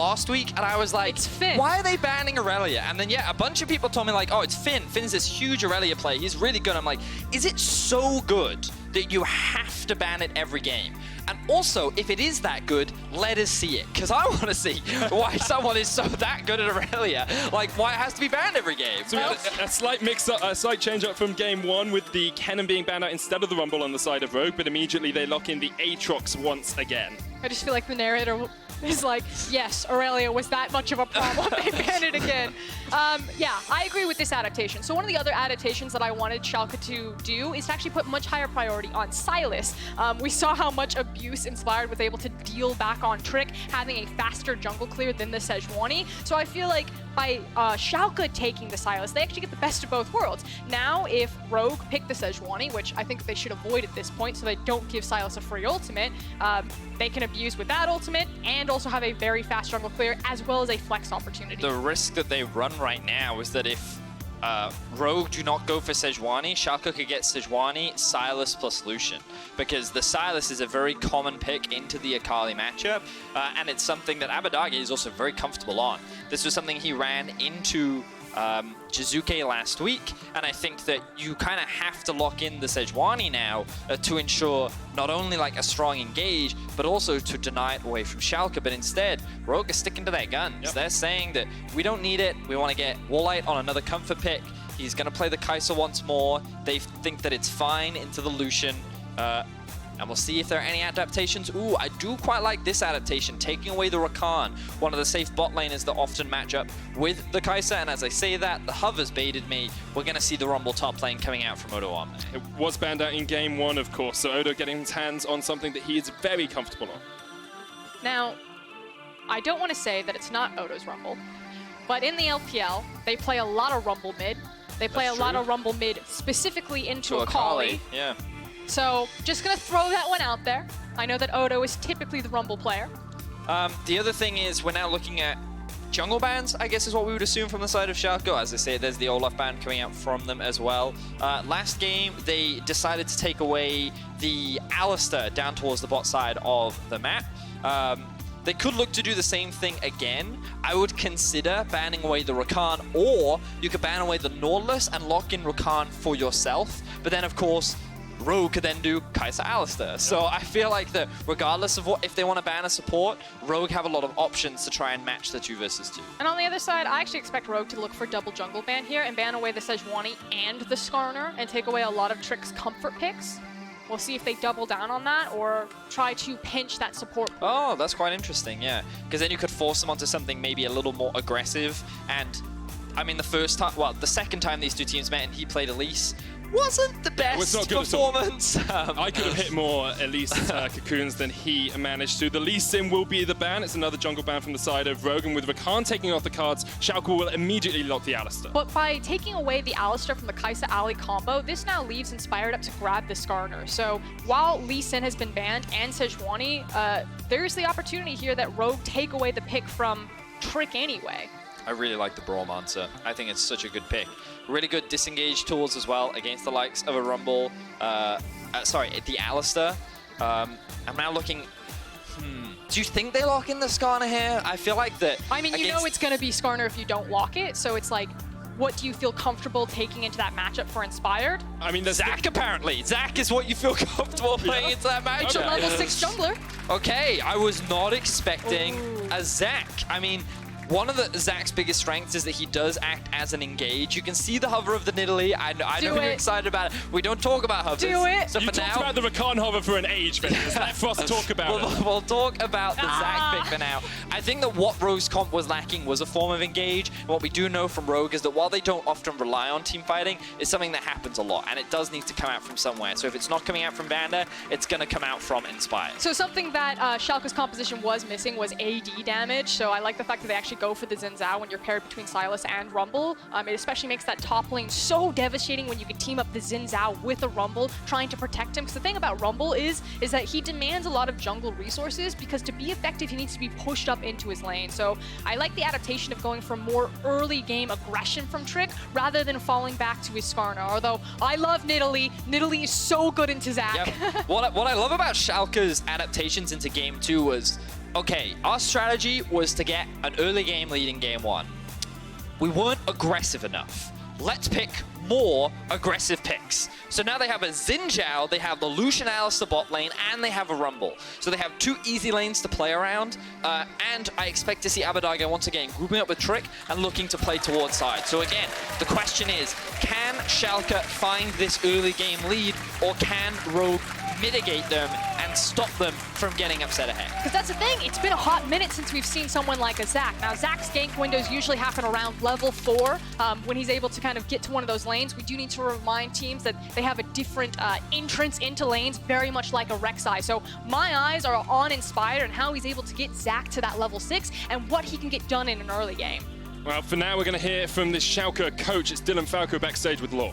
last week, and I was like, why are they banning Aurelia? And then, yeah, a bunch of people told me, like, oh, it's Finn. Finn's this huge Aurelia player. He's really good. I'm like, is it so good that you have to ban it every game? And also, if it is that good, let us see it. Because I want to see why someone is so that good at Aurelia. Like, why it has to be banned every game. So we had a slight mix-up, a slight change-up from game one with the Kennen being banned out instead of the Rumble on the side of Rogue, but immediately they lock in the Aatrox once again. I just feel like the narrator is like, yes, Aurelia was that much of a problem. They banned it again. Yeah, I agree with this adaptation. So one of the other adaptations that I wanted Schalke to do is to actually put much higher priority on Sylas. We saw how much abuse Inspired was able to deal back on Trick, having a faster jungle clear than the Sejuani. So I feel like by Schalke taking the Sylas, they actually get the best of both worlds. Now, if Rogue picked the Sejuani, which I think they should avoid at this point so they don't give Sylas a free ultimate, they can abuse with that ultimate and also have a very fast jungle clear as well as a flex opportunity. The risk that they run right now is that if Rogue do not go for Sejuani, Schalke could get Sejuani, Sylas plus Lucian. Because the Sylas is a very common pick into the Akali matchup, and it's something that Abbedagge is also very comfortable on. This was something he ran into Jizuke last week, and I think that you kind of have to lock in the Sejuani now to ensure not only like a strong engage, but also to deny it away from Schalke. But instead, Rogue is sticking to their guns. Yep. They're saying that we don't need it. We want to get Woolite on another comfort pick. He's going to play the Kaisa once more. They think that it's fine into the Lucian. And we'll see if there are any adaptations. Ooh, I do quite like this adaptation, taking away the Rakan, one of the safe bot laners that often match up with the Kaisa. And as I say that, the hovers baited me. We're going to see the Rumble top lane coming out from Odoamne. It was banned out in game one, of course, so Odo getting his hands on something that he is very comfortable on. Now, I don't want to say that it's not Odo's Rumble, but in the LPL, they play a lot of Rumble mid. They play a lot of Rumble mid specifically into Akali. Yeah. So, just going to throw that one out there. I know that Odo is typically the Rumble player. The other thing is we're now looking at jungle bans, I guess is what we would assume from the side of Schalke. As I say, there's the Olaf ban coming out from them as well. Last game, they decided to take away the Alistar down towards the bot side of the map. They could look to do the same thing again. I would consider banning away the Rakan, or you could ban away the Nautilus and lock in Rakan for yourself. But then, of course, Rogue could then do Kaisa Alistar. So I feel like that regardless of what, if they want to ban a support, Rogue have a lot of options to try and match the 2 versus 2. And on the other side, I actually expect Rogue to look for double jungle ban here and ban away the Sejuani and the Skarner and take away a lot of Trick's comfort picks. We'll see if they double down on that or try to pinch that support pool. Oh, that's quite interesting, yeah. Because then you could force them onto something maybe a little more aggressive. And I mean, the first time, well, the second time these two teams met and he played Elise, wasn't the best performance. I could have hit more Elise cocoons than he managed to. The Lee Sin will be the ban. It's another jungle ban from the side of Rogue, and with Rakan taking off the cards, Schalke will immediately lock the Alistar. But by taking away the Alistar from the Kaisa Ali combo, this now leaves Inspired up to grab the Skarner. So while Lee Sin has been banned and Sejuani, there's the opportunity here that Rogue take away the pick from Trick anyway. I really like the Braum answer. I think it's such a good pick. Really good disengage tools as well against the likes of a Rumble. Sorry, the Alistar. I'm now looking... Do you think they lock in the Skarner here? I feel like that... I mean, you know it's going to be Skarner if you don't lock it, so it's like, what do you feel comfortable taking into that matchup for Inspired? I mean, there's Zac apparently. Zac is what you feel comfortable playing into that matchup. It's a level 6 jungler. Okay, I was not expecting a Zac. I mean, one of Zac's biggest strengths is that he does act as an engage. You can see the hover of the Nidalee. I know you're excited about it. We don't talk about hovers. Do it! So you for talked now, about the Rakan hover for an age, Vedius. Let Frost talk about it. We'll talk about the Zac pick for now. I think that what Rogue's comp was lacking was a form of engage. And what we do know from Rogue is that while they don't often rely on team fighting, it's something that happens a lot. And it does need to come out from somewhere. So if it's not coming out from Vander, it's going to come out from Inspired. So something that Schalke's composition was missing was AD damage. So I like the fact that they actually go for the Xin Zhao when you're paired between Sylas and Rumble. It especially makes that top lane so devastating when you can team up the Xin Zhao with a Rumble trying to protect him. Because the thing about Rumble is that he demands a lot of jungle resources because to be effective, he needs to be pushed up into his lane. So I like the adaptation of going for more early game aggression from Trick rather than falling back to his Skarner. Although I love Nidalee. Nidalee is so good into Zac. Yep. What I love about Schalke's adaptations into game 2 was okay, our strategy was to get an early game lead in game 1. We weren't aggressive enough. Let's pick more aggressive picks. So now they have a Xin Zhao, they have the Lucian Alistar bot lane, and they have a Rumble. So they have 2 easy lanes to play around, and I expect to see Abbedagge once again grouping up with Trick and looking to play towards side. So again, the question is, can Schalke find this early game lead, or can Rogue mitigate them and stop them from getting upset ahead? Because that's the thing, it's been a hot minute since we've seen someone like a Zac. Now, Zac's gank windows usually happen around level 4 when he's able to kind of get to one of those lanes. We do need to remind teams that they have a different entrance into lanes, very much like a Rek'Sai. So my eyes are on Inspired and how he's able to get Zac to that level 6 and what he can get done in an early game. Well, for now, we're going to hear from this Schalke coach. It's Dylan Falco backstage with Law.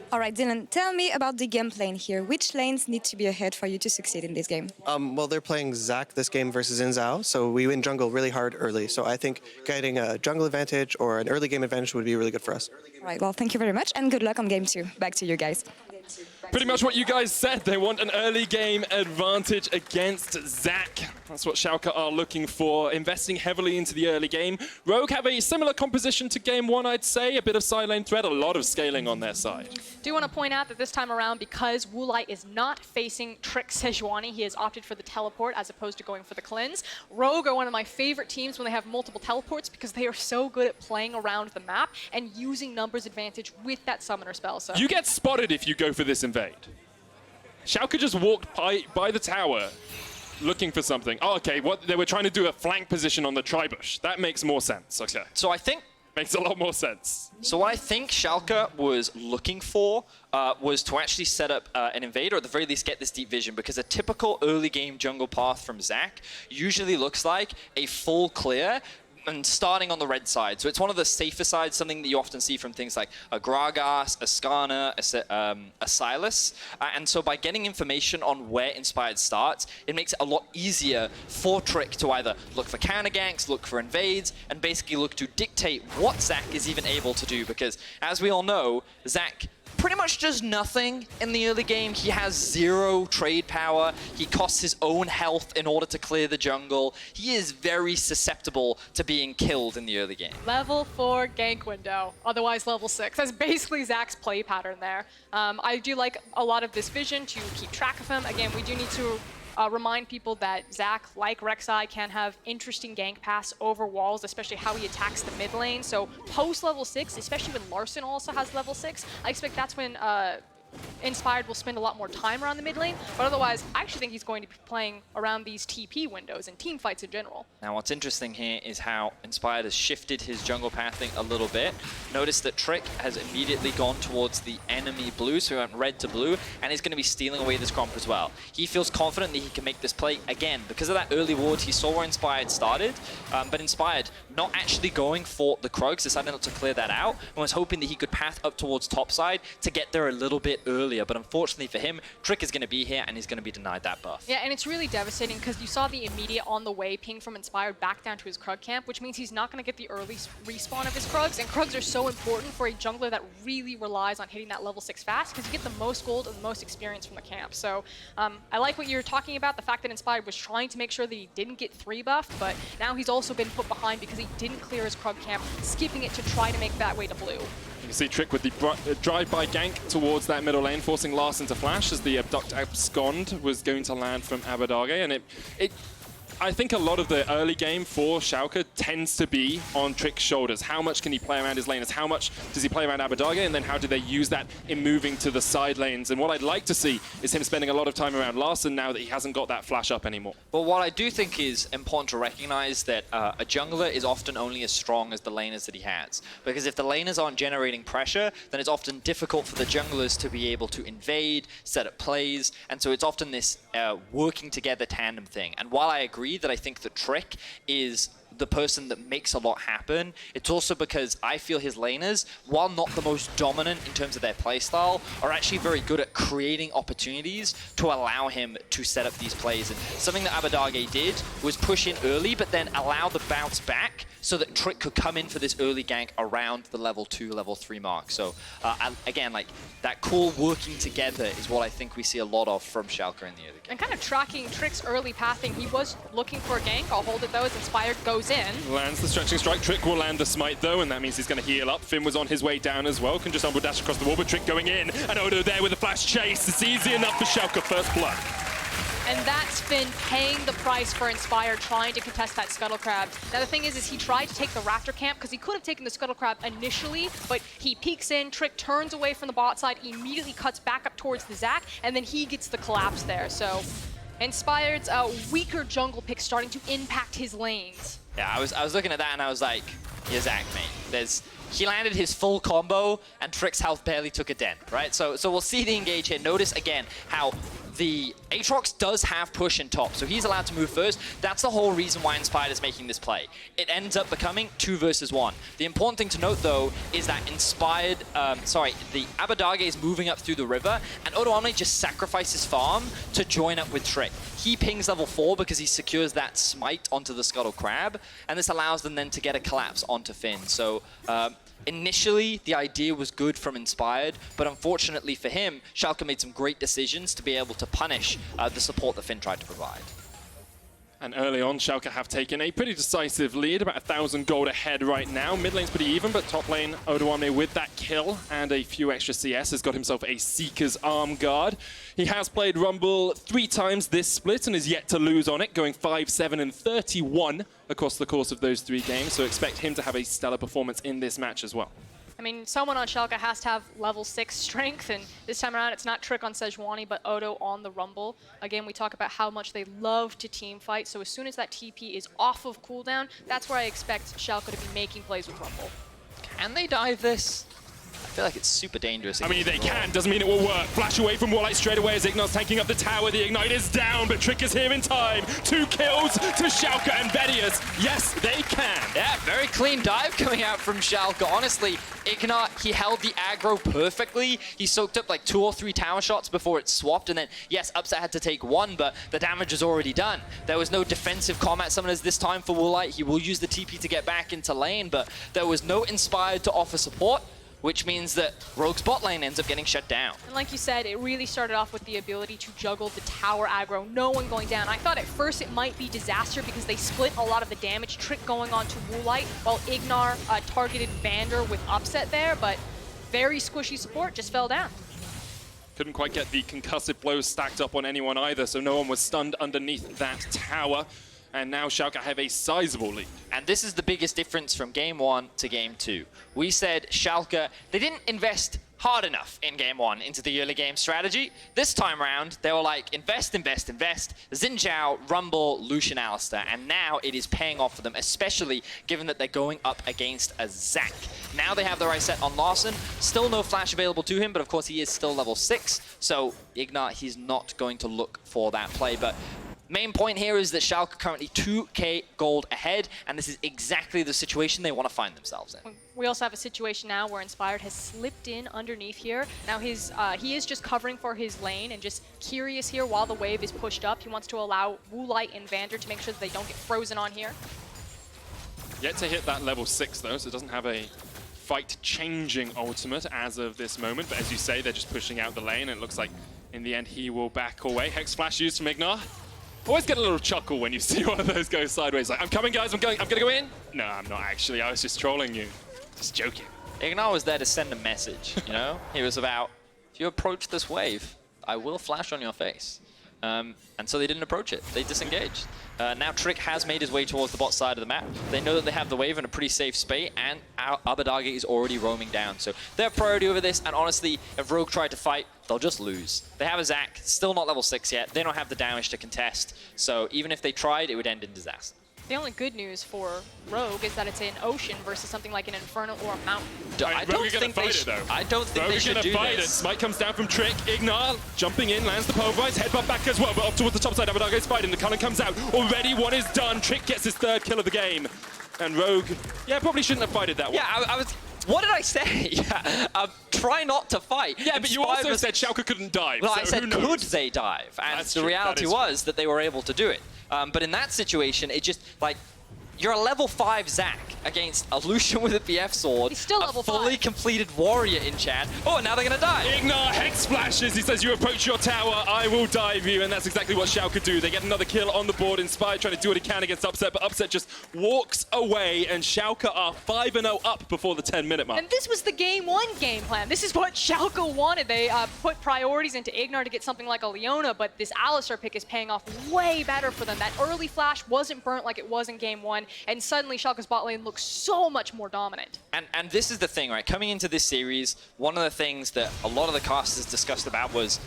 All right, Dylan, tell me about the game plan here. Which lanes need to be ahead for you to succeed in this game? Well, they're playing Zac this game versus Xin Zhao, so we win jungle really hard early. So I think getting a jungle advantage or an early game advantage would be really good for us. All right, well, thank you very much, and good luck on game 2. Back to you guys. Pretty much what you guys said. They want an early game advantage against Zac. That's what Schalke are looking for, investing heavily into the early game. Rogue have a similar composition to game 1, I'd say. A bit of side lane threat, a lot of scaling on their side. Do want to point out that this time around, because Woolite is not facing Trick Sejuani, he has opted for the teleport as opposed to going for the cleanse. Rogue are one of my favorite teams when they have multiple teleports because they are so good at playing around the map and using numbers advantage with that summoner spell. So you get spotted if you go for this invade. Schalke just walked by the tower looking for something. Oh, okay, what they were trying to do a flank position on the tribush. That makes more sense. Okay. So I think makes a lot more sense. So what I think Schalke was looking for was to actually set up an invader, or at the very least get this deep vision, because a typical early game jungle path from Zac usually looks like a full clear and starting on the red side. So it's one of the safer sides, something that you often see from things like a Gragas, a Skarner, a Sylas. And so by getting information on where Inspired starts, it makes it a lot easier for Trick to either look for counter ganks, look for invades, and basically look to dictate what Zac is even able to do. Because as we all know, Zac pretty much does nothing in the early game. He has 0 trade power. He costs his own health in order to clear the jungle. He is very susceptible to being killed in the early game. Level 4 gank window, otherwise level 6. That's basically Zac's play pattern there. I do like a lot of this vision to keep track of him. Again, we do need to remind people that Zac, like Rek'Sai, can have interesting gank paths over walls, especially how he attacks the mid lane. So post level 6, especially when Larssen also has level 6, I expect that's when Inspired will spend a lot more time around the mid lane, but otherwise, I actually think he's going to be playing around these TP windows and team fights in general. Now, what's interesting here is how Inspired has shifted his jungle pathing a little bit. Notice that Trick has immediately gone towards the enemy blue, so he went red to blue, and he's going to be stealing away this Gromp as well. He feels confident that he can make this play again because of that early ward. He saw where Inspired started, but Inspired not actually going for the Krugs, decided not to clear that out, and was hoping that he could path up towards topside to get there a little bit earlier. But unfortunately for him, Trick is going to be here and he's going to be denied that buff. Yeah, and it's really devastating because you saw the immediate on the way ping from Inspired back down to his Krug camp, which means he's not going to get the early respawn of his Krugs, and Krugs are so important for a jungler that really relies on hitting that level 6 fast because you get the most gold and the most experience from the camp. So I like what you're talking about, the fact that Inspired was trying to make sure that he didn't get 3 buffed, but now he's also been put behind because he didn't clear his Krug camp, skipping it to try to make that way to blue. You see Trick with the drive-by gank towards that middle lane, forcing Larssen to flash as the abduct abscond was going to land from Abbedagge, and I think a lot of the early game for Schalke tends to be on Trick's shoulders. How much can he play around his laners? How much does he play around Abbedagge? And then how do they use that in moving to the side lanes? And what I'd like to see is him spending a lot of time around Larssen now that he hasn't got that flash up anymore. But what I do think is important to recognize that a jungler is often only as strong as the laners that he has. Because if the laners aren't generating pressure, then it's often difficult for the junglers to be able to invade, set up plays, and so it's often this working together tandem thing. And while I agree that I think that Trick is the person that makes a lot happen, it's also because I feel his laners, while not the most dominant in terms of their playstyle, are actually very good at creating opportunities to allow him to set up these plays. And something that Abbedagge did was push in early, but then allow the bounce back so that Trick could come in for this early gank around the level 2, level 3 mark. So again, like that cool working together is what I think we see a lot of from Schalke in the early game. And kind of tracking Trick's early pathing. He was looking for a gank. I'll hold it though as Inspired goes in. Lands the stretching strike. Trick will land the smite though, and that means he's going to heal up. Finn was on his way down as well. Can just umbral dash across the wall, but Trick going in. And Odo there with a flash chase. It's easy enough for Schalke, first blood. And that's Finn paying the price for Inspired trying to contest that Scuttle Crab. Now the thing is he tried to take the Raptor camp because he could have taken the Scuttle Crab initially, but he peeks in, Trick turns away from the bot side, immediately cuts back up towards the Zac, and then he gets the collapse there. So Inspired's weaker jungle pick starting to impact his lanes. Yeah, I was looking at that and I was like, yeah, Zac, mate. He landed his full combo and Trick's health barely took a dent, right? So we'll see the engage here. Notice again how the Aatrox does have push in top, so he's allowed to move first. That's the whole reason why Inspired is making this play. It ends up becoming 2 versus 1. The important thing to note though is that Inspired, the Abbedagge is moving up through the river, and Odoamne just sacrifices farm to join up with Trick. He pings level 4 because he secures that smite onto the Scuttle Crab, and this allows them then to get a collapse onto Finn. So initially, the idea was good from Inspired, but unfortunately for him, Schalke made some great decisions to be able to punish the support that Finn tried to provide. And early on, Schalke have taken a pretty decisive lead, about 1,000 gold ahead right now. Mid lane's pretty even, but top lane, Odoamne with that kill and a few extra CS has got himself a Seeker's Arm Guard. He has played Rumble 3 times this split and is yet to lose on it, going 5, 7, and 31 across the course of those 3 games, so expect him to have a stellar performance in this match as well. I mean, someone on Schalke has to have level 6 strength, and this time around it's not Trick on Sejuani, but Odo on the Rumble. Again, we talk about how much they love to team fight, so as soon as that TP is off of cooldown, that's where I expect Schalke to be making plays with Rumble. Can they dive this? I feel like it's super dangerous. I mean, they can, doesn't mean it will work. Flash away from Woolite straight away as IgNar's tanking up the tower. The Ignite is down, but Trick is here in time. 2 kills to Schalke and Vedius. Yes, they can. Yeah, very clean dive coming out from Schalke. Honestly, IgNar, he held the aggro perfectly. He soaked up like 2 or 3 tower shots before it swapped, and then, yes, Upset had to take 1, but the damage is already done. There was no defensive combat summoners this time for Woolite. He will use the TP to get back into lane, but there was no Inspired to offer support, which means that Rogue's bot lane ends up getting shut down. And like you said, it really started off with the ability to juggle the tower aggro, no one going down. I thought at first it might be disaster because they split a lot of the damage, Trick going on to Woolite, while IgNar targeted Vander with Upset there, but very squishy support just fell down. Couldn't quite get the concussive blows stacked up on anyone either, so no one was stunned underneath that tower. And now Schalke have a sizable lead. And this is the biggest difference from Game 1 to Game 2. We said Schalke, they didn't invest hard enough in Game 1 into the early game strategy. This time around, they were like, invest, invest, invest. Xin Zhao, Rumble, Lucian, Alistar. And now it is paying off for them, especially given that they're going up against a Zac. Now they have the right set on Larssen. Still no flash available to him, but of course he is still level 6. So IgNar, he's not going to look for that play. But main point here is that Schalke currently 2k gold ahead, and this is exactly the situation they want to find themselves in. We also have a situation now where Inspired has slipped in underneath here. Now he is just covering for his lane and just curious here while the wave is pushed up. He wants to allow Woolite and Vander to make sure that they don't get frozen on here. Yet to hit that level 6 though, so it doesn't have a fight-changing ultimate as of this moment. But as you say, they're just pushing out the lane, and it looks like in the end he will back away. Hex Flash used from IgNar. Always get a little chuckle when you see one of those go sideways. Like, I'm coming, guys, I'm gonna go in. No, I'm not actually. I was just trolling you. Just joking. IgNar was there to send a message, you know? He was about, if you approach this wave, I will flash on your face. And so they didn't approach it. They disengaged. Now Trick has made his way towards the bot side of the map. They know that they have the wave in a pretty safe spot, and Abbedagge is already roaming down. So their priority over this, and honestly, if Rogue tried to fight, they'll just lose. They have a Zac, still not level 6 yet. They don't have the damage to contest. So even if they tried, it would end in disaster. The only good news for Rogue is that it's an ocean versus something like an Inferno or a mountain. I don't think they should do this. Smite comes down from Trick. IgNar jumping in, lands the pulverize, headbutt back as well, but up towards the top side. Abbedagge is fighting. The Cullen comes out. Already one is done. Trick gets his 3rd kill of the game. And Rogue, yeah, probably shouldn't have fighted that one. Yeah, I was... What did I say? Try not to fight. Yeah, but you also said Schalke couldn't dive. Well, so I said, could they dive? And the reality was that they were able to do it. But in that situation, it just, like, you're a level 5 Zac against a Lucian with a BF sword. He's still a level fully 5. completed warrior in chat. Oh, now they're gonna die. IgNar hex splashes. He says, you approach your tower, I will dive you. And that's exactly what Schalke do. They get another kill on the board. Inspired trying to do what he can against Upset, but Upset just walks away. And Schalke are 5-0 up before the 10-minute mark. And this was the game 1 game plan. This is what Schalke wanted. They put priorities into IgNar to get something like a Leona, but this Alistar pick is paying off way better for them. That early flash wasn't burnt like it was in game 1, and suddenly Schalke's bot lane looks so much more dominant. And this is the thing, right? Coming into this series, one of the things that a lot of the casters discussed about was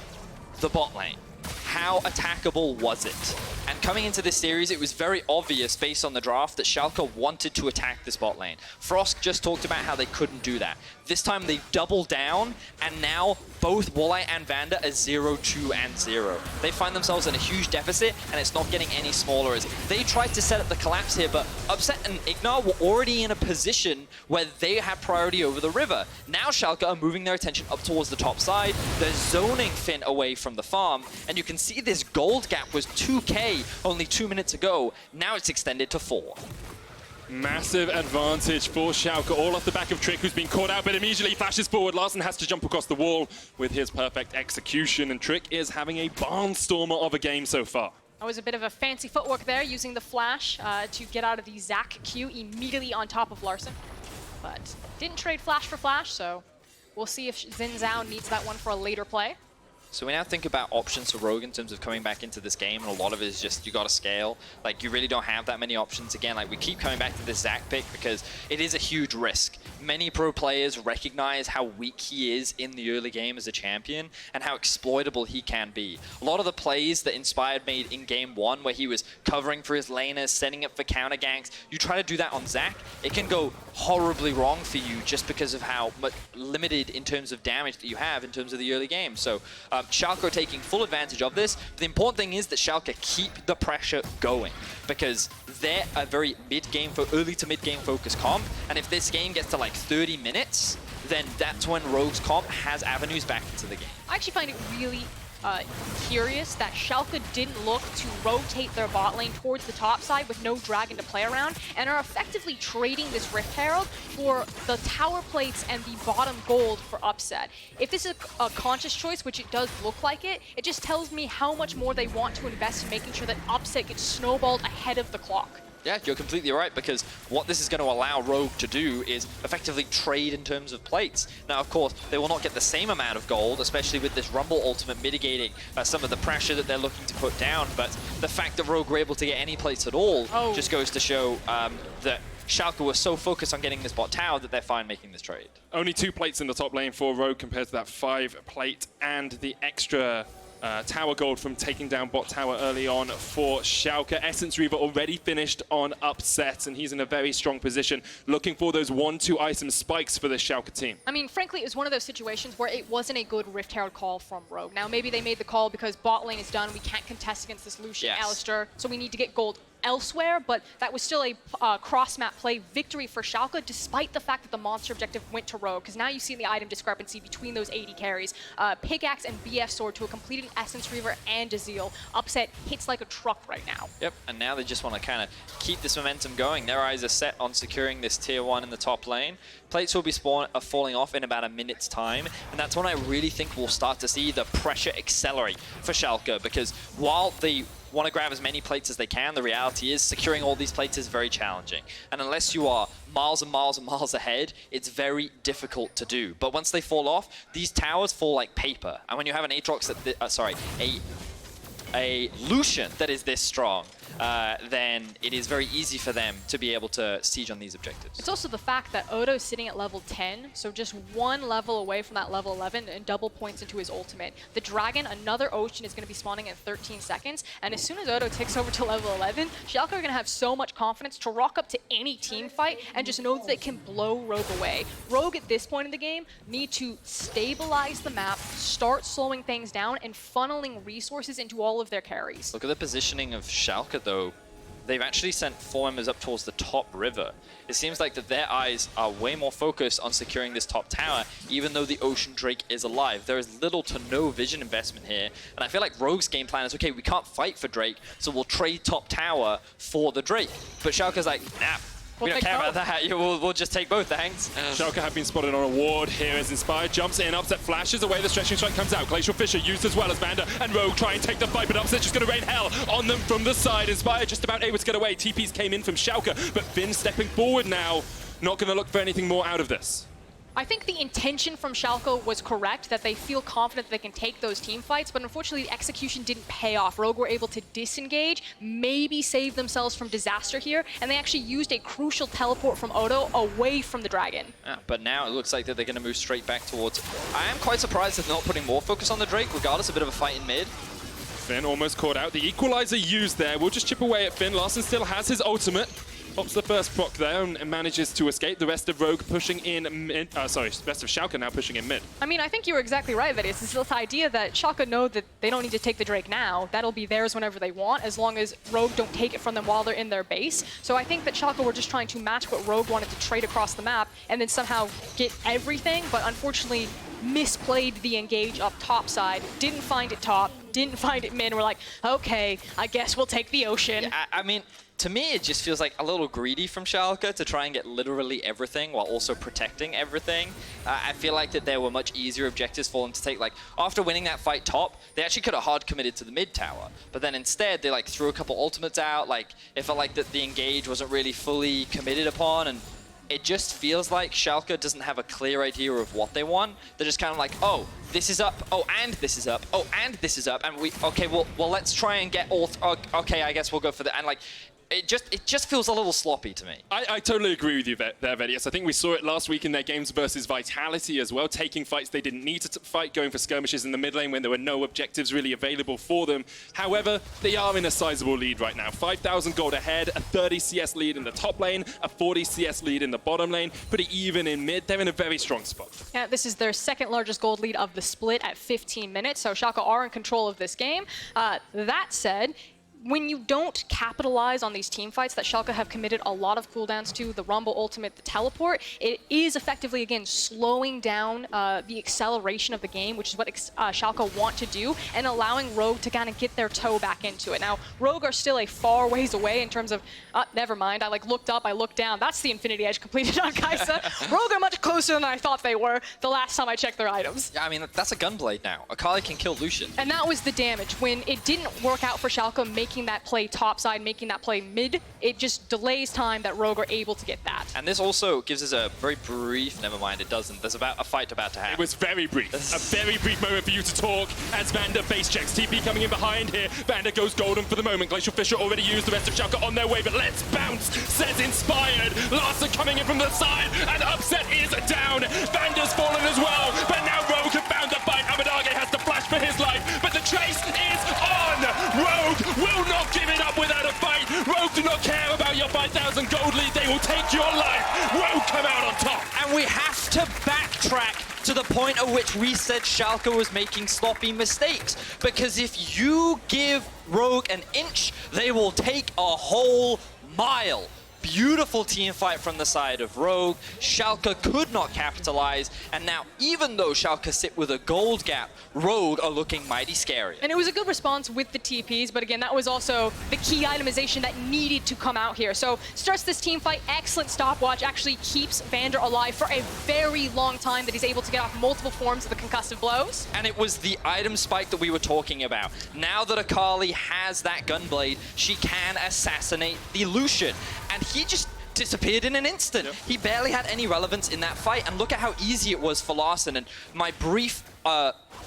the bot lane. How attackable was it? And coming into this series, it was very obvious based on the draft that Schalke wanted to attack this bot lane. Frosk just talked about how they couldn't do that. This time they doubled down, and now both Woolite and Vander are 0-2 and 0. They find themselves in a huge deficit, and it's not getting any smaller as they tried to set up the collapse here, but Upset and IgNar were already in a position where they had priority over the river. Now Schalke are moving their attention up towards the top side. They're zoning Finn away from the farm, and you can see this gold gap was 2k only 2 minutes ago. Now it's extended to 4. Massive advantage for Schalke, all off the back of Trick, who's been caught out, but immediately flashes forward. Larssen has to jump across the wall with his perfect execution, and Trick is having a barnstormer of a game so far. That was a bit of a fancy footwork there, using the flash to get out of the Zac Q immediately on top of Larssen. But didn't trade flash for flash, so we'll see if Xin Zhao needs that one for a later play. So we now think about options for Rogue in terms of coming back into this game, and a lot of it is just you got to scale. Like, you really don't have that many options. Again, like, we keep coming back to this Zac pick because it is a huge risk. Many pro players recognize how weak he is in the early game as a champion and how exploitable he can be. A lot of the plays that Inspired made in game 1, where he was covering for his laners, setting up for counter ganks, you try to do that on Zac, it can go horribly wrong for you just because of how limited in terms of damage that you have in terms of the early game. So Schalke are taking full advantage of this. But the important thing is that Schalke keep the pressure going because they're a very early to mid-game focused comp. And if this game gets to like 30 minutes, then that's when Rogue's comp has avenues back into the game. I actually find it really curious that Schalke didn't look to rotate their bot lane towards the top side with no dragon to play around, and are effectively trading this Rift Herald for the tower plates and the bottom gold for Upset. If this is a conscious choice, which it does look like it, it just tells me how much more they want to invest in making sure that Upset gets snowballed ahead of the clock. Yeah, you're completely right, because what this is going to allow Rogue to do is effectively trade in terms of plates. Now, of course, they will not get the same amount of gold, especially with this Rumble ultimate mitigating some of the pressure that they're looking to put down, but the fact that Rogue were able to get any plates at all just goes to show that Schalke was so focused on getting this bot tower that they're fine making this trade. Only 2 plates in the top lane for Rogue compared to that 5 plate and the extra tower gold from taking down bot tower early on for Schalke. Essence Reaver already finished on Upset, and he's in a very strong position, looking for those 1-2 item spikes for the Schalke team. I mean, frankly, it was one of those situations where it wasn't a good Rift Herald call from Rogue. Now, maybe they made the call because bot lane is done, we can't contest against this Lucian Alistar, so we need to get gold elsewhere, but that was still a cross-map play victory for Schalke, despite the fact that the monster objective went to Rogue, because now you see the item discrepancy between those AD carries. Pickaxe and BF Sword to a completed Essence Reaver and a Zeal. Upset hits like a truck right now. Yep, and now they just want to kind of keep this momentum going. Their eyes are set on securing this tier 1 in the top lane. Plates will be falling off in about a minute's time, and that's when I really think we'll start to see the pressure accelerate for Schalke, because while they want to grab as many plates as they can, the reality is securing all these plates is very challenging. And unless you are miles and miles and miles ahead, it's very difficult to do. But once they fall off, these towers fall like paper. And when you have an Aatrox that, a Lucian that is this strong, then it is very easy for them to be able to siege on these objectives. It's also the fact that Odo is sitting at level 10, so just 1 level away from that level 11 and double points into his ultimate. The Dragon, another Ocean, is going to be spawning in 13 seconds, and as soon as Odo takes over to level 11, Schalke are going to have so much confidence to rock up to any team fight and just know that they can blow Rogue away. Rogue, at this point in the game, need to stabilize the map, start slowing things down, and funneling resources into all of their carries. Look at the positioning of Schalke, though. they've actually sent 4 members up towards the top river. It seems like that their eyes are way more focused on securing this top tower, even though the Ocean Drake is alive. There is little to no vision investment here, and I feel like Rogue's game plan is, okay, we can't fight for Drake, so we'll trade top tower for the Drake. But Schalke's like, nah, we don't care about that. We'll just take both, thanks. Schalke have been spotted on a ward here as Inspired jumps in, Upset flashes away, the stretching strike comes out. Glacial Fissure used as well as Vander and Rogue try and take the fight, but Upset just going to rain hell on them from the side. Inspired just about able to get away. TPs came in from Schalke, but Finn stepping forward now, not going to look for anything more out of this. I think the intention from Schalke was correct, that they feel confident that they can take those team fights, but unfortunately the execution didn't pay off. Rogue were able to disengage, maybe save themselves from disaster here, and they actually used a crucial teleport from Odo away from the Dragon. But now it looks like that they're going to move straight back towards... I am quite surprised that they're not putting more focus on the Drake, regardless, a bit of a fight in mid. Finn almost caught out. The Equalizer used there. We'll just chip away at Finn. Larssen still has his ultimate. Pops the first proc there and manages to escape. The rest of Rogue pushing in mid. Sorry, the rest of Schalke now pushing in mid. I mean, I think you were exactly right, Vedius. It's this idea that Schalke know that they don't need to take the Drake now. That'll be theirs whenever they want, as long as Rogue don't take it from them while they're in their base. So I think that Schalke were just trying to match what Rogue wanted to trade across the map and then somehow get everything, but unfortunately misplayed the engage up top side, didn't find it top, didn't find it mid. We're like, okay, I guess we'll take the ocean. Yeah, I mean, to me, it just feels like a little greedy from Schalke to try and get literally everything while also protecting everything. I feel like that there were much easier objectives for them to take. Like, after winning that fight top, they actually could have hard committed to the mid tower. But then instead, they like threw a couple ultimates out. Like, it felt like that the engage wasn't really fully committed upon, and it just feels like Schalke doesn't have a clear idea of what they want. They're just kind of like, oh, this is up, oh, and this is up, oh, and this is up, and okay, well, let's try and get all, okay, I guess we'll go for that, and like, it just feels a little sloppy to me. I totally agree with you there, Vedius. I think we saw it last week in their games versus Vitality as well, taking fights they didn't need to fight, going for skirmishes in the mid lane when there were no objectives really available for them. However, they are in a sizable lead right now. 5,000 gold ahead, a 30 CS lead in the top lane, a 40 CS lead in the bottom lane, pretty even in mid. They're in a very strong spot. Yeah, this is their second largest gold lead of the split at 15 minutes, so Schalke are in control of this game. That said, when you don't capitalize on these team fights that Schalke have committed a lot of cooldowns to, the Rumble ultimate, the teleport, it is effectively, again, slowing down the acceleration of the game, which is what Schalke want to do, and allowing Rogue to kind of get their toe back into it. Now, Rogue are still a far ways away in terms of, never mind, I like looked up, I looked down, that's the Infinity Edge completed on Kaisa. Rogue are much closer than I thought they were the last time I checked their items. Yeah, I mean, that's a gunblade now. Akali can kill Lucian. And that was the damage. When it didn't work out for Schalke making that play topside, making that play mid, it just delays time that Rogue are able to get that. And this also gives us a very brief, never mind, it doesn't. There's a fight about to happen. It was very brief. A very brief moment for you to talk as Vander base checks. TP coming in behind here. Vander goes golden for the moment. Glacial Fissure already used. The rest of Schalke on their way, but let's bounce, says Inspired. Larssen coming in from the side, and Upset is down. Vander's fallen as well, but now Rogue have found the fight. Abbedagge has to flash for his life, but the chase is on. Rogue will not give it up without a fight. Rogue do not care about your 5,000 gold lead. They will take your life. Rogue come out on top. And we have to backtrack to the point at which we said Schalke was making sloppy mistakes. Because if you give Rogue an inch, they will take a whole mile. Beautiful team fight from the side of Rogue. Schalke could not capitalize, and now even though Schalke sit with a gold gap, Rogue are looking mighty scary. And it was a good response with the TPs, but again, that was also the key itemization that needed to come out here. So starts this team fight, excellent stopwatch, actually keeps Vander alive for a very long time, that he's able to get off multiple forms of the concussive blows. And it was the item spike that we were talking about. Now that Akali has that gunblade, she can assassinate the Lucian. And he just disappeared in an instant. Yep. He barely had any relevance in that fight, and look at how easy it was for Larssen. And my brief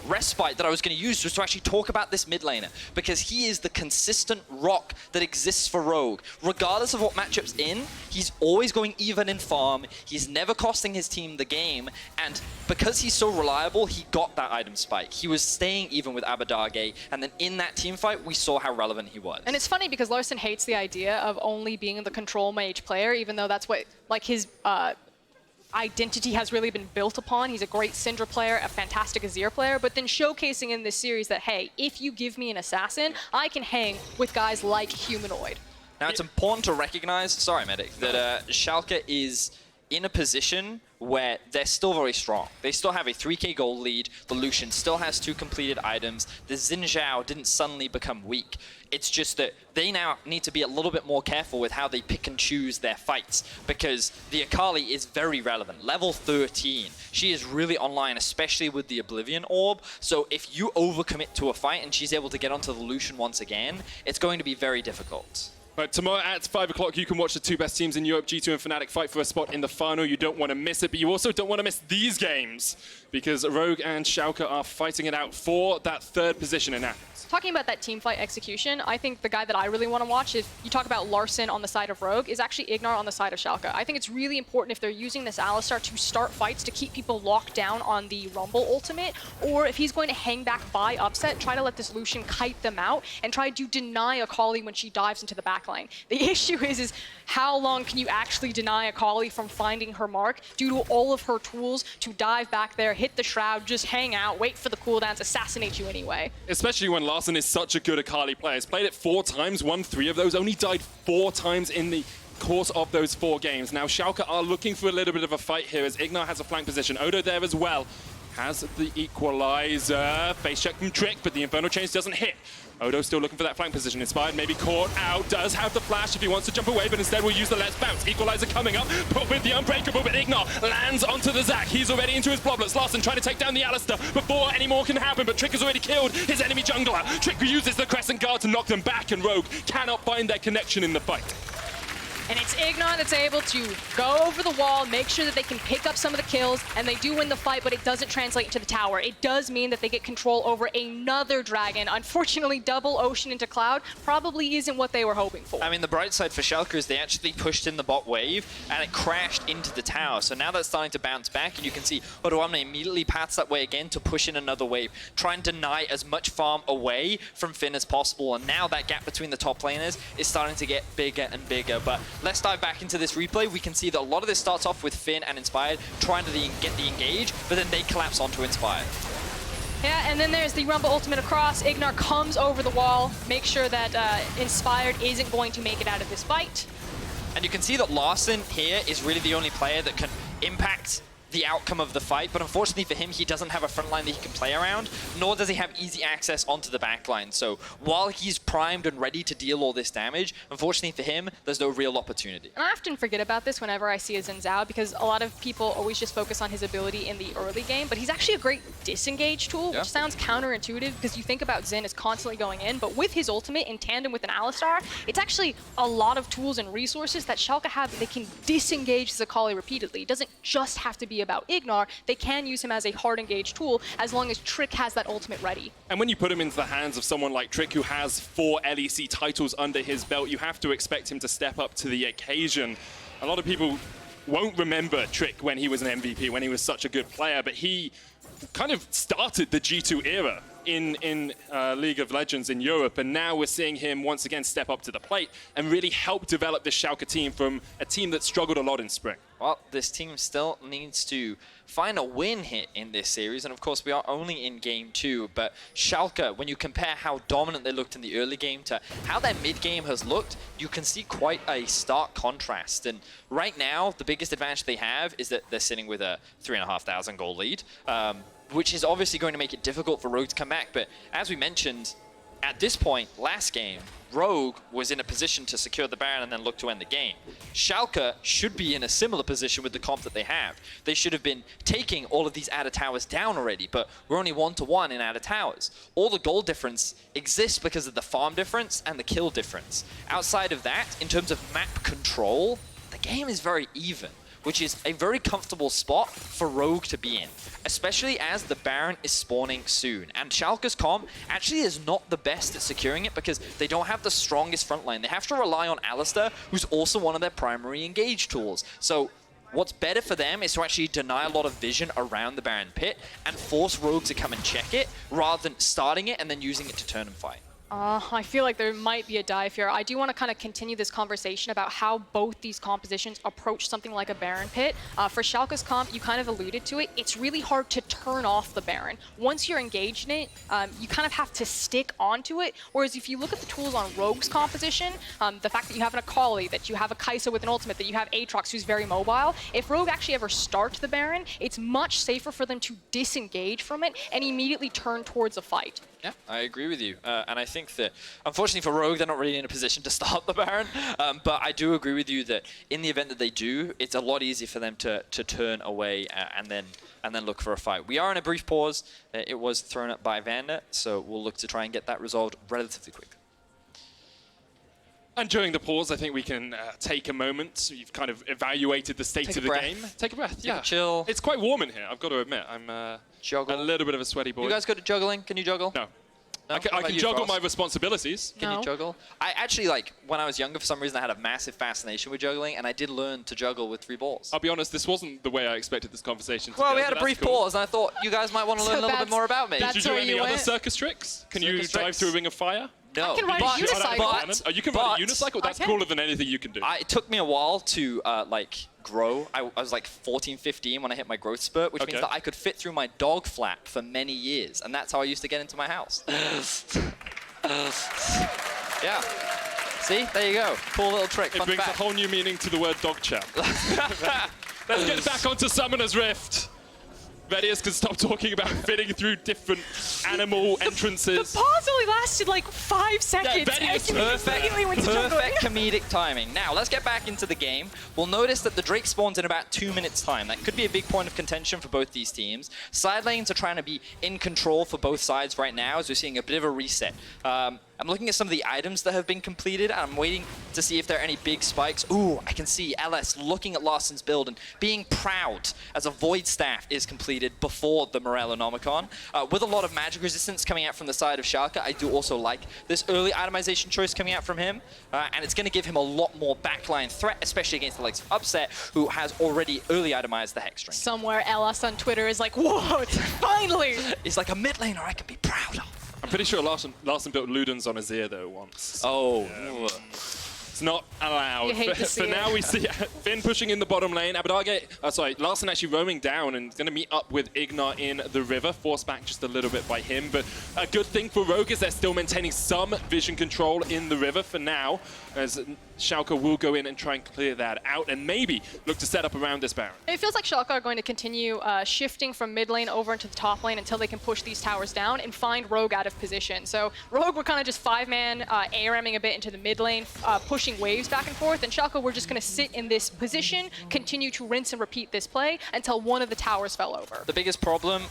respite that I was going to use was to actually talk about this mid laner, because he is the consistent rock that exists for Rogue. Regardless of what matchup's in, he's always going even in farm, he's never costing his team the game, and because he's so reliable, he got that item spike. He was staying even with Abbedagge, and then in that team fight, we saw how relevant he was. And it's funny because Larssen hates the idea of only being the control mage player, even though that's what, like, his identity has really been built upon. He's a great Syndra player, a fantastic Azir player, but then showcasing in this series that, hey, if you give me an assassin, I can hang with guys like Humanoid. Now, it's important to recognize, sorry, Medic, that Schalke is in a position where they're still very strong. They still have a 3k gold lead. The Lucian still has 2 completed items. The Xin Zhao didn't suddenly become weak. It's just that they now need to be a little bit more careful with how they pick and choose their fights, because the Akali is very relevant. Level 13. She is really online, especially with the Oblivion Orb. So if you overcommit to a fight and she's able to get onto the Lucian once again, it's going to be very difficult. Right, tomorrow at 5 o'clock, you can watch the 2 best teams in Europe, G2 and Fnatic, fight for a spot in the final. You don't want to miss it, but you also don't want to miss these games, because Rogue and Schalke are fighting it out for that 3rd position in Athens. Talking about that team fight execution, I think the guy that I really want to watch is, you talk about Larssen on the side of Rogue, is actually IgNar on the side of Schalke. I think it's really important if they're using this Alistar to start fights to keep people locked down on the Rumble ultimate, or if he's going to hang back by upset, try to let this Lucian kite them out and try to deny Akali when she dives into the backline. The issue is how long can you actually deny Akali from finding her mark due to all of her tools to dive back there, hit the shroud, just hang out, wait for the cooldowns, assassinate you anyway. Especially when Larssen is such a good Akali player. He's played it 4 times, won 3 of those, only died 4 times in the course of those 4 games. Now Schalke are looking for a little bit of a fight here as IgNar has a flank position. Odo there as well has the equalizer. Face check from Trick, but the Infernal Chains doesn't hit. Odo still looking for that flank position. Inspired, maybe caught out. Does have the flash if he wants to jump away, but instead will use the Let's Bounce. Equalizer coming up, put with the Unbreakable, but IgNar lands onto the Zac. He's already into his bloblets. Larssen trying to take down the Alistar before any more can happen, but Trick has already killed his enemy jungler. Trick uses the Crescent Guard to knock them back, and Rogue cannot find their connection in the fight. And it's IgNar that's able to go over the wall, make sure that they can pick up some of the kills, and they do win the fight, but it doesn't translate into the tower. It does mean that they get control over another dragon. Unfortunately, double Ocean into Cloud probably isn't what they were hoping for. I mean, the bright side for Schalke is they actually pushed in the bot wave, and it crashed into the tower. So now that's starting to bounce back, and you can see Odoamne immediately paths that way again to push in another wave, try and deny as much farm away from Finn as possible. And now that gap between the top laners is starting to get bigger and bigger. But let's dive back into this replay. We can see that a lot of this starts off with Finn and Inspired trying to get the engage, but then they collapse onto Inspired. Yeah, and then there's the Rumble ultimate across. IgNar comes over the wall, make sure that Inspired isn't going to make it out of this fight. And you can see that Larssen here is really the only player that can impact the outcome of the fight, but unfortunately for him, he doesn't have a front line that he can play around, nor does he have easy access onto the back line. So while he's primed and ready to deal all this damage, unfortunately for him, there's no real opportunity. And I often forget about this whenever I see a Xin Zhao, because a lot of people always just focus on his ability in the early game, but he's actually a great disengage tool, which sounds counterintuitive because you think about Xin as constantly going in, but with his ultimate in tandem with an Alistar, it's actually a lot of tools and resources that Schalke have that they can disengage his Akali repeatedly. It doesn't just have to be about IgNar. They can use him as a hard engage tool as long as Trick has that ultimate ready. And when you put him into the hands of someone like Trick, who has 4 LEC titles under his belt, you have to expect him to step up to the occasion. A lot of people won't remember Trick when he was an MVP, when he was such a good player, but he kind of started the G2 era in League of Legends in Europe, and now we're seeing him once again step up to the plate and really help develop this Schalke team from a team that struggled a lot in spring. Well, this team still needs to find a win here in this series, and of course we are only in game 2, but Schalke, when you compare how dominant they looked in the early game to how their mid game has looked, you can see quite a stark contrast. And right now, the biggest advantage they have is that they're sitting with a 3,500 goal lead, which is obviously going to make it difficult for Rogue to come back. But as we mentioned, at this point, last game, Rogue was in a position to secure the Baron and then look to end the game. Schalke should be in a similar position with the comp that they have. They should have been taking all of these ADA towers down already, but we're only 1-1 in ADA towers. All the goal difference exists because of the farm difference and the kill difference. Outside of that, in terms of map control, the game is very even, which is a very comfortable spot for Rogue to be in, especially as the Baron is spawning soon. And Schalke's comp actually is not the best at securing it because they don't have the strongest front line. They have to rely on Alistar, who's also one of their primary engage tools. So what's better for them is to actually deny a lot of vision around the Baron pit and force Rogue to come and check it, rather than starting it and then using it to turn and fight. I feel like there might be a dive here. I do want to kind of continue this conversation about how both these compositions approach something like a Baron pit. For Schalke's comp, you kind of alluded to it. It's really hard to turn off the Baron. Once you're engaged in it, you kind of have to stick onto it. Whereas if you look at the tools on Rogue's composition, the fact that you have an Akali, that you have a Kaisa with an ultimate, that you have Aatrox who's very mobile, if Rogue actually ever starts the Baron, it's much safer for them to disengage from it and immediately turn towards a fight. Yeah, I agree with you. And I think that, unfortunately for Rogue, they're not really in a position to start the Baron. But I do agree with you that in the event that they do, it's a lot easier for them to turn away and then look for a fight. We are in a brief pause. It was thrown up by Vander, so we'll look to try and get that resolved relatively quickly. And during the pause, I think we can take a moment. So you've kind of evaluated the state of the game. Take a breath, yeah. Chill. It's quite warm in here, I've got to admit. I'm a little bit of a sweaty boy. You guys good at juggling? Can you juggle? No. No? I can juggle my responsibilities. Can you juggle? I actually, like, when I was younger, for some reason, I had a massive fascination with juggling, and I did learn to juggle with 3 balls. I'll be honest, this wasn't the way I expected this conversation to well, go. we had a brief pause, and I thought you guys might want to learn a little bit more about me. Did you do any other circus tricks? Can you dive through a ring of fire? No, I can ride a unicycle. You can ride a unicycle? That's cooler than anything you can do. It took me a while to, like, grow. I was like 14, 15 when I hit my growth spurt, which means that I could fit through my dog flap for many years, and that's how I used to get into my house. Yeah. See? There you go. Cool little trick. It brings a whole new meaning to the word dog chap. Let's get back onto Summoner's Rift. Vedius can stop talking about fitting through different animal entrances. The pause only lasted like 5 seconds. Yeah, perfect comedic timing. Now, let's get back into the game. We'll notice that the Drake spawns in about 2 minutes' time. That could be a big point of contention for both these teams. Side lanes are trying to be in control for both sides right now, as we're seeing a bit of a reset. I'm looking at some of the items that have been completed, and I'm waiting to see if there are any big spikes. Ooh, I can see LS looking at Larssen's build and being proud as a Void Staff is completed before the Morellonomicon. With a lot of magic resistance coming out from the side of Schalke, I do also like this early itemization choice coming out from him, and it's going to give him a lot more backline threat, especially against the likes of Upset, who has already early itemized the Hex String. Somewhere LS on Twitter is like, whoa, finally! He's like a mid laner I can be proud of. I'm pretty sure Larssen built Ludens on Azir though once. Oh. Yeah. It's not allowed. You hate to see for now, we see Finn pushing in the bottom lane. Larssen actually roaming down and going to meet up with IgNar in the river. Forced back just a little bit by him. But a good thing for Rogue is they're still maintaining some vision control in the river for now, as Schalke will go in and try and clear that out and maybe look to set up around this Baron. It feels like Schalke are going to continue shifting from mid lane over into the top lane until they can push these towers down and find Rogue out of position. So Rogue were kind of just 5-man ARMing a bit into the mid lane, pushing waves back and forth, and Schalke were just going to sit in this position, continue to rinse and repeat this play until one of the towers fell over. The biggest problem,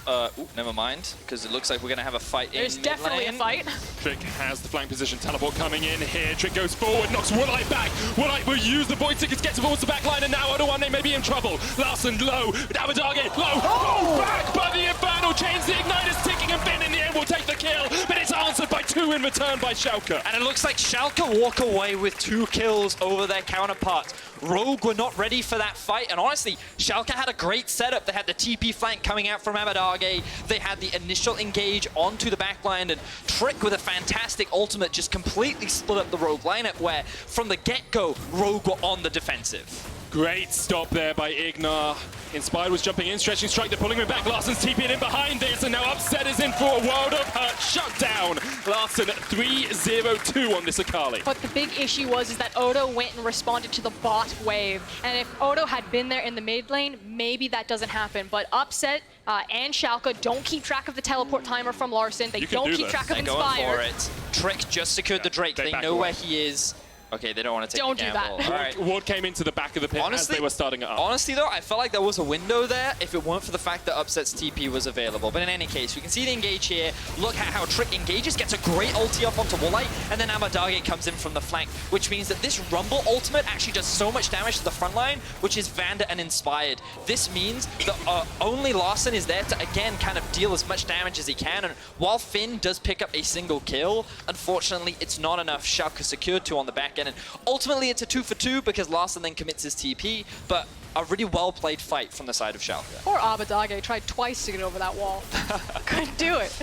never mind, because it looks like we're going to have a fight There's in definitely a fight. Trick has the flank position, teleport coming in here. Trick goes forward, knocks Woolite back. Woolite will use the Void Tickets, gets towards the back line, and now Odoamne may be in trouble. Larssen low, Abbedagge low, back by the Infernal Chains. The Igniter's ticking, and Finn in the end will take the kill, but it's answered by 2 in return by Schalke. And it looks like Schalke walk away with 2 kills over their counterparts. Rogue were not ready for that fight, and honestly, Schalke had a great setup. They had the TP flank coming out from Abbedagge. They had the initial engage onto the backline, and Trick with a fantastic ultimate just completely split up the Rogue lineup, where from the get-go, Rogue were on the defensive. Great stop there by IgNar. Inspired was jumping in, stretching strike, they're pulling him back. Larssen's TP'd in behind this, and now Upset is in for a world of hurt. Shut down. Larssen 3-0-2 on this Akali. But the big issue was that Odo went and responded to the bot wave. And if Odo had been there in the mid lane, maybe that doesn't happen. But Upset and Schalke don't keep track of the teleport timer from Larssen. They don't keep track of Inspired. They're going for it. Trick just secured the Drake. They know where he is. Okay, they don't want to take the gamble. Don't do that. All right. Ward came into the back of the pit as they were starting it up. Honestly, though, I felt like there was a window there if it weren't for the fact that Upset's TP was available. But in any case, we can see the engage here. Look at how Trick engages, gets a great ulti up onto Woolite, and then Abbedagge comes in from the flank, which means that this Rumble ultimate actually does so much damage to the front line, which is Vander and Inspired. This means that only Larssen is there to, again, kind of deal as much damage as he can. And while Finn does pick up a single kill, unfortunately, it's not enough. Schalke secured 2 on the back end, and ultimately it's a 2-for-2 because Larssen then commits his TP, but a really well-played fight from the side of Schalke. Poor Abbedagge tried twice to get over that wall. Couldn't do it.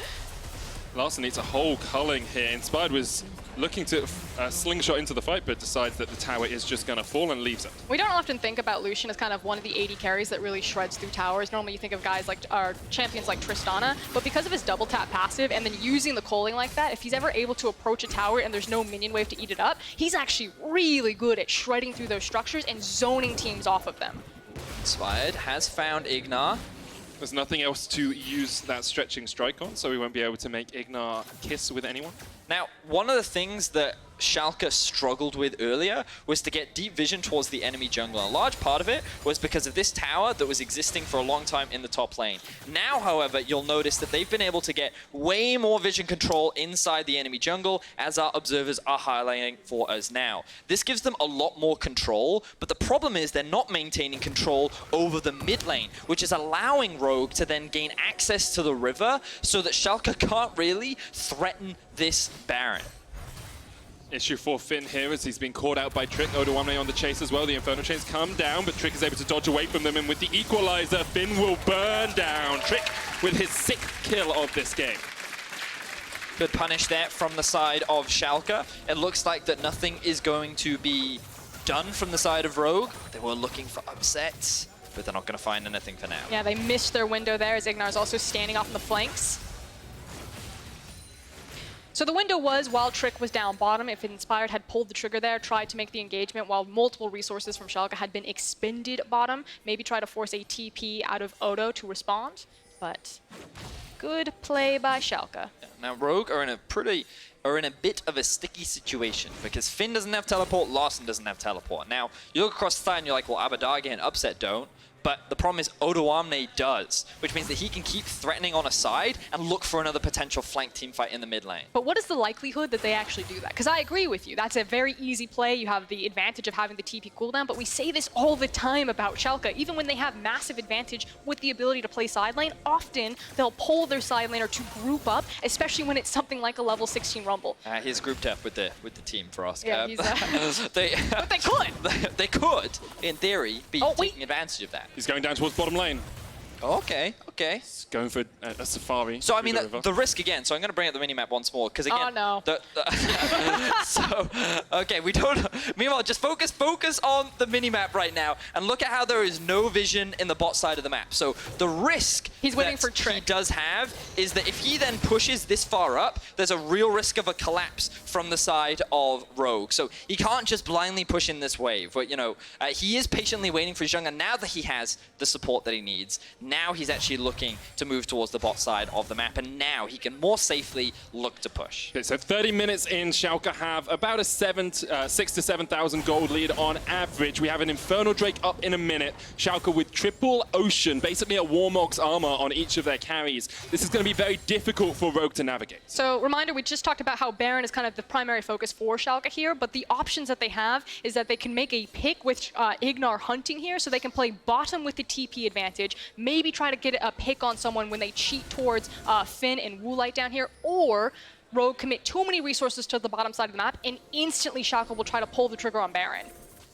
Larssen needs a whole culling here. Inspired was looking to slingshot into the fight, but decides that the tower is just going to fall and leaves it. We don't often think about Lucian as kind of one of the AD carries that really shreds through towers. Normally you think of guys like, or champions like Tristana, but because of his double tap passive and then using the culling like that, if he's ever able to approach a tower and there's no minion wave to eat it up, he's actually really good at shredding through those structures and zoning teams off of them. Inspired has found IgNar. There's nothing else to use that stretching strike on, so we won't be able to make IgNar kiss with anyone. Now, one of the things that Schalke struggled with earlier was to get deep vision towards the enemy jungle. And a large part of it was because of this tower that was existing for a long time in the top lane. Now, however, you'll notice that they've been able to get way more vision control inside the enemy jungle, as our observers are highlighting for us now. This gives them a lot more control, but the problem is they're not maintaining control over the mid lane, which is allowing Rogue to then gain access to the river so that Schalke can't really threaten this Baron. Issue for Finn here as he's been caught out by Trick. Odoamne on the chase as well. The Inferno Chains come down, but Trick is able to dodge away from them, and with the equalizer, Finn will burn down Trick with his 6th kill of this game. Good punish there from the side of Schalke. It looks like that nothing is going to be done from the side of Rogue. They were looking for upsets, but they're not going to find anything for now. Yeah, they missed their window there as IgNar is also standing off on the flanks. So the window was while Trick was down bottom. If Inspired had pulled the trigger there, tried to make the engagement while multiple resources from Schalke had been expended bottom, maybe try to force a TP out of Odo to respond, but good play by Schalke. Yeah. Now Rogue are in a bit of a sticky situation because Finn doesn't have teleport, Larssen doesn't have teleport. Now you look across the side and you're like, well, Abbedagge and Upset don't. But the problem is Odoamne does, which means that he can keep threatening on a side and look for another potential flank team fight in the mid lane. But what is the likelihood that they actually do that? Because I agree with you. That's a very easy play. You have the advantage of having the TP cooldown, but we say this all the time about Schalke. Even when they have massive advantage with the ability to play side lane, often they'll pull their side laner to group up, especially when it's something like a level 16 Rumble. He's grouped up with the team for us. Yeah, but they could. They could, in theory, be taking advantage of that. He's going down towards bottom lane. Okay, okay. He's going for a safari. So I mean, the risk again. So I'm going to bring up the minimap once more because again. Oh no. So okay, we don't. Meanwhile, just focus on the minimap right now and look at how there is no vision in the bot side of the map. So the risk he's waiting for Trick. He does have is that if he then pushes this far up, there's a real risk of a collapse from the side of Rogue. So he can't just blindly push in this wave. But you know, he is patiently waiting for his jungle now that he has the support that he needs. Now he's actually looking to move towards the bot side of the map, and now he can more safely look to push. Okay, so 30 minutes in, Schalke have about a 6,000 to 7,000 gold lead on average. We have an Infernal Drake up in a minute. Schalke with triple Ocean, basically a Warmog's armor on each of their carries. This is going to be very difficult for Rogue to navigate. So reminder, we just talked about how Baron is kind of the primary focus for Schalke here, but the options that they have is that they can make a pick with IgNar hunting here, so they can play bottom with the TP advantage, maybe try to get a pick on someone when they cheat towards Finn and Woolite down here, or Rogue commit too many resources to the bottom side of the map, and instantly Schalke will try to pull the trigger on Baron.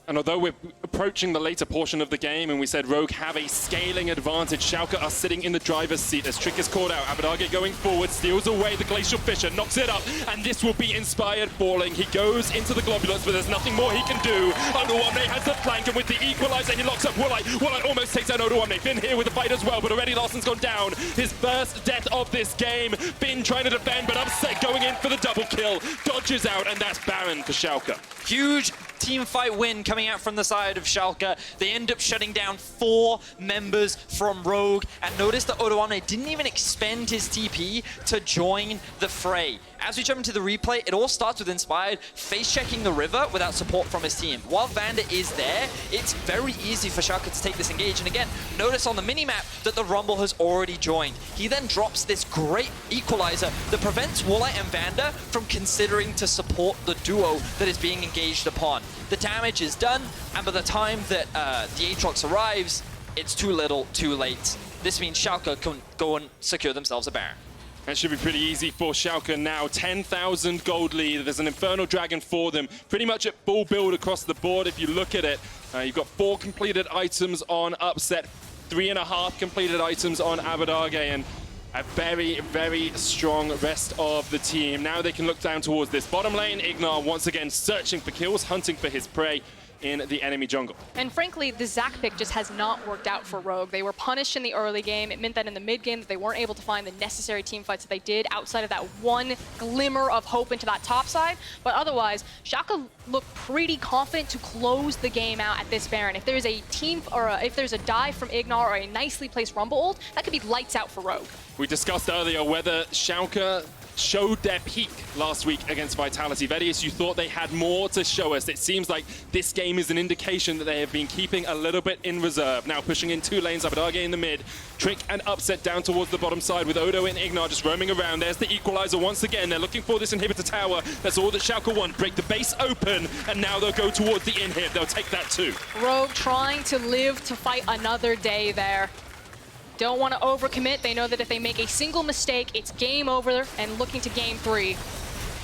And although we're approaching the later portion of the game and we said Rogue have a scaling advantage, Schalke are sitting in the driver's seat as Trick is called out. Abbedagge going forward, steals away the Glacial Fissure, knocks it up, and this will be Inspired falling. He goes into the Globulus, but there's nothing more he can do. Odoamne has the flank, and with the equalizer, he locks up Woolite. Woolite almost takes out Odoamne. Finn here with the fight as well, but already Larssen's gone down. His first death of this game. Finn trying to defend, but Upset going in for the double kill. Dodges out, and that's Baron for Schalke. Huge team fight win coming out from the side of Schalke. They end up shutting down 4 members from Rogue, and notice that Odoamne didn't even expend his TP to join the fray. As we jump into the replay, it all starts with Inspired face-checking the river without support from his team. While Vander is there, it's very easy for Schalke to take this engage. And again, notice on the minimap that the Rumble has already joined. He then drops this great equalizer that prevents Woolite and Vander from considering to support the duo that is being engaged upon. The damage is done, and by the time that the Aatrox arrives, it's too little, too late. This means Schalke can go and secure themselves a Baron. That should be pretty easy for Schalke now. 10,000 gold lead. There's an Infernal Dragon for them. Pretty much at full build across the board if you look at it. You've got 4 completed items on Upset, 3.5 completed items on Abbedagge, and A very, very strong rest of the team. Now they can look down towards this bottom lane. IgNar once again searching for kills, hunting for his prey in the enemy jungle. And frankly, the Zac pick just has not worked out for Rogue. They were punished in the early game. It meant that in the mid game that they weren't able to find the necessary team fights that they did outside of that one glimmer of hope into that top side. But otherwise, Schalke looked pretty confident to close the game out at this Baron. If there's a team or if there's a dive from IgNar or a nicely placed Rumble ult, that could be lights out for Rogue. We discussed earlier whether Schalke showed their peak last week against Vitality. Vedius, you thought they had more to show us. It seems like this game is an indication that they have been keeping a little bit in reserve. Now pushing in 2 lanes, Abbedagge in the mid. Trick and Upset down towards the bottom side with Odo and IgNar just roaming around. There's the equalizer once again. They're looking for this inhibitor tower. That's all that Schalke want. Break the base open, and now they'll go towards the inhib. They'll take that too. Rogue trying to live to fight another day there. Don't want to overcommit. They know that if they make a single mistake, it's game over and looking to game 3.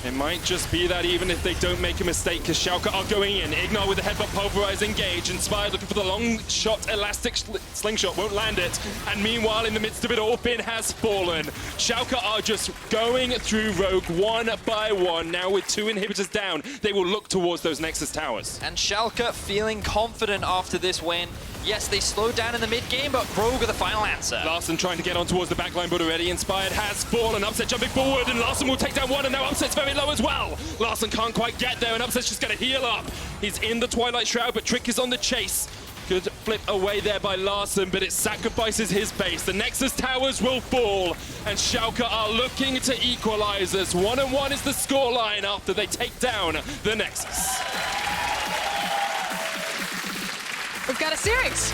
It might just be that even if they don't make a mistake, because Schalke are going in. IgNar with the headbutt pulverize engage. Inspired looking for the long shot, elastic slingshot, won't land it. And meanwhile, in the midst of it all, Finn has fallen. Schalke are just going through Rogue one by one. Now with 2 inhibitors down, they will look towards those Nexus towers. And Schalke feeling confident after this win. Yes, they slowed down in the mid-game, but Rogue are the final answer. Larssen trying to get on towards the backline, but already Inspired has fallen. Upset jumping forward, and Larssen will take down one, and now Upset's very low as well. Larssen can't quite get there, and Upset's just going to heal up. He's in the Twilight Shroud, but Trick is on the chase. Good flip away there by Larssen, but it sacrifices his base. The Nexus towers will fall, and Schalke are looking to equalize us. 1-1 is the scoreline after they take down the Nexus. We've got a series.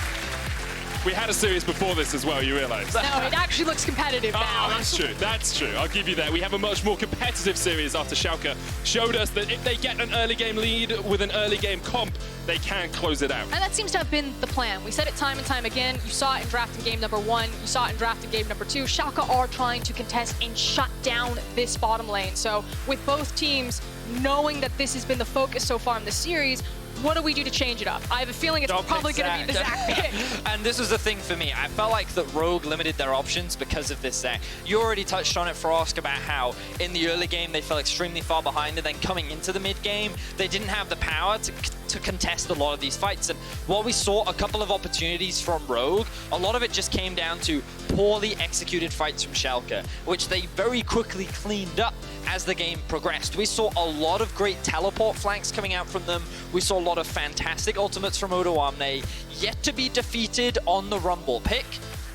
We had a series before this as well, you realize? No, it actually looks competitive now. Oh, that's true. That's true. I'll give you that. We have a much more competitive series after Schalke showed us that if they get an early game lead with an early game comp, they can close it out. And that seems to have been the plan. We said it time and time again. You saw it in draft in game number 1. You saw it in draft in game number 2. Schalke are trying to contest and shut down this bottom lane. So with both teams knowing that this has been the focus so far in the series, what do we do to change it up? I have a feeling it's probably going to be the Zac pick. And this was the thing for me. I felt like that Rogue limited their options because of this Zac. You already touched on it, Frosk, about how in the early game they fell extremely far behind, and then coming into the mid game, they didn't have the power to contest a lot of these fights. And while we saw a couple of opportunities from Rogue, a lot of it just came down to poorly executed fights from Schalke, which they very quickly cleaned up as the game progressed. We saw a lot of great teleport flanks coming out from them. We saw a lot of fantastic ultimates from Odoamne, yet to be defeated on the Rumble pick.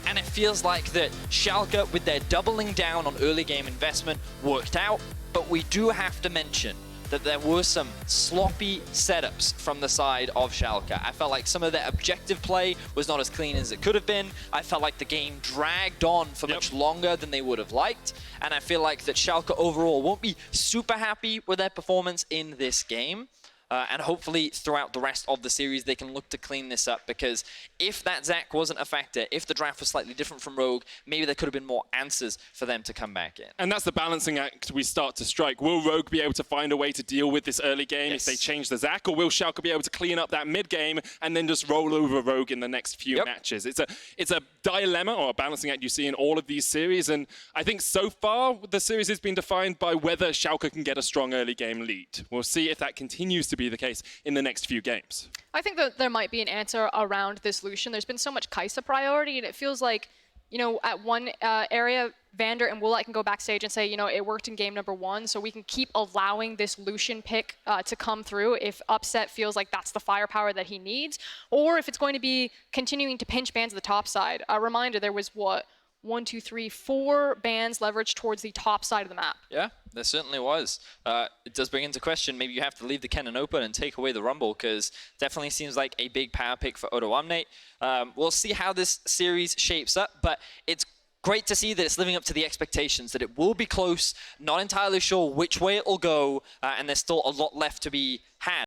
And it feels like that Schalke, with their doubling down on early game investment, worked out. But we do have to mention that there were some sloppy setups from the side of Schalke. I felt like some of their objective play was not as clean as it could have been. I felt like the game dragged on for much longer than they would have liked. And I feel like that Schalke overall won't be super happy with their performance in this game. And hopefully throughout the rest of the series, they can look to clean this up, because if that Zac wasn't a factor, if the draft was slightly different from Rogue, maybe there could have been more answers for them to come back in. And that's the balancing act we start to strike. Will Rogue be able to find a way to deal with this early game if they change the Zac, or will Schalke be able to clean up that mid game and then just roll over Rogue in the next few matches? It's a dilemma or a balancing act you see in all of these series, and I think so far the series has been defined by whether Schalke can get a strong early game lead. We'll see if that continues to be the case in the next few games. I think that there might be an answer around this Lucian. There's been so much Kaisa priority, and it feels like, you know, at one area, Vander and Woolite can go backstage and say, you know, it worked in game number 1, so we can keep allowing this Lucian pick to come through if Upset feels like that's the firepower that he needs, or if it's going to be continuing to pinch bans at the top side. A reminder, there was, what, 1, 2, 3, 4 bans leveraged towards the top side of the map. Yeah, there certainly was. It does bring into question, maybe you have to leave the cannon open and take away the Rumble, because definitely seems like a big power pick for Odoamne. We'll see how this series shapes up, but it's great to see that it's living up to the expectations, that it will be close, not entirely sure which way it will go, and there's still a lot left to be had.